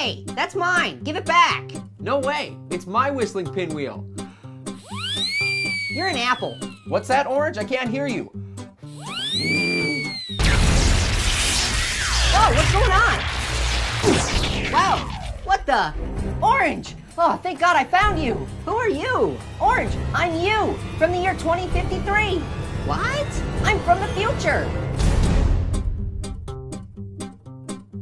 Hey, that's mine. Give it back. No way. It's my whistling pinwheel. You're an apple. What's that, Orange? I can't hear you. Whoa, what's going on? Wow, what the? Orange! Oh, thank God I found you. Who are you? Orange, I'm you, from the year 2053. What? I'm from the future.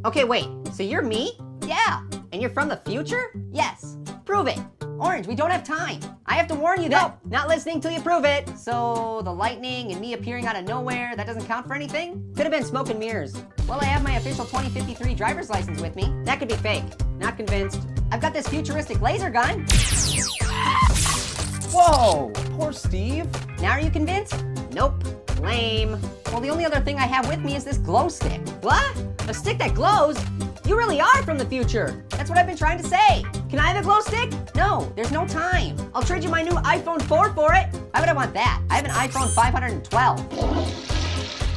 Okay, wait, so you're me? Yeah. And you're from the future? Yes. Prove it. Orange, we don't have time. I have to warn you that. Nope, not listening till you prove it. So the lightning and me appearing out of nowhere, that doesn't count for anything? Could have been smoke and mirrors. Well, I have my official 2053 driver's license with me. That could be fake. Not convinced. I've got this futuristic laser gun. Whoa, poor Steve. Now are you convinced? Nope. Lame. Well, the only other thing I have with me is this glow stick. What? A stick that glows? You really are from the future. That's what I've been trying to say. Can I have a glow stick? No, there's no time. I'll trade you my new iPhone 4 for it. Why would I want that? I have an iPhone 512.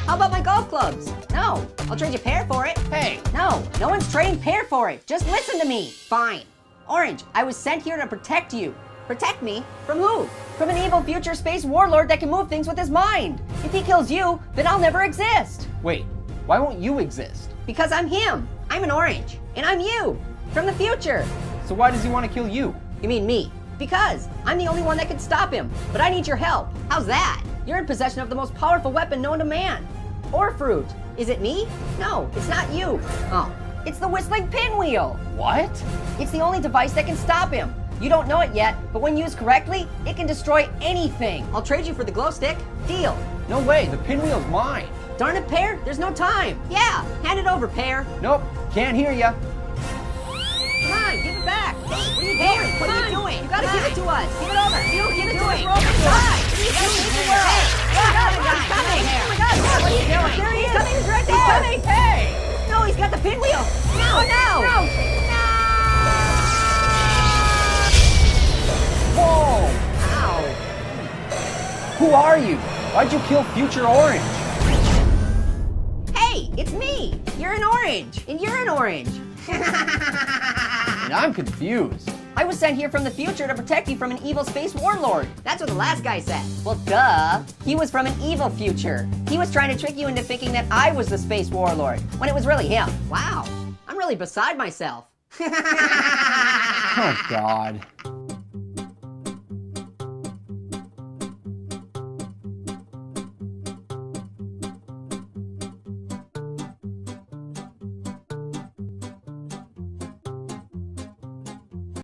How about my golf clubs? No, I'll trade you pear for it. Hey. No, no one's trading pear for it. Just listen to me. Fine. Orange, I was sent here to protect you. Protect me? From who? From an evil future space warlord that can move things with his mind. If he kills you, then I'll never exist. Wait, why won't you exist? Because I'm him. I'm an orange. And I'm you. From the future. So why does he want to kill you? You mean me? Because I'm the only one that can stop him. But I need your help. How's that? You're in possession of the most powerful weapon known to man. Or fruit. Is it me? No, it's not you. Oh, it's the whistling pinwheel. What? It's the only device that can stop him. You don't know it yet, but when used correctly, it can destroy anything. I'll trade you for the glow stick. Deal. No way, the pinwheel's mine. Darn it, Pear, there's no time. Yeah, hand it over, Pear. Nope, can't hear ya. Come on, give it back. What are you doing? What are you doing? You gotta give it to us. Give it over. You don't give it to us. We're over to us. What are you doing? Oh my God, he's coming. Oh my God, what are you doing? There he is. He's coming right there. He's coming. Hey. No, he's got the pinwheel. No, no. Whoa! Ow. Who are you? Why'd you kill Future Orange? Hey, it's me. You're an orange. And you're an orange. And I'm confused. I was sent here from the future to protect you from an evil space warlord. That's what the last guy said. Well, duh. He was from an evil future. He was trying to trick you into thinking that I was the space warlord, when it was really him. Wow, I'm really beside myself. Oh, God.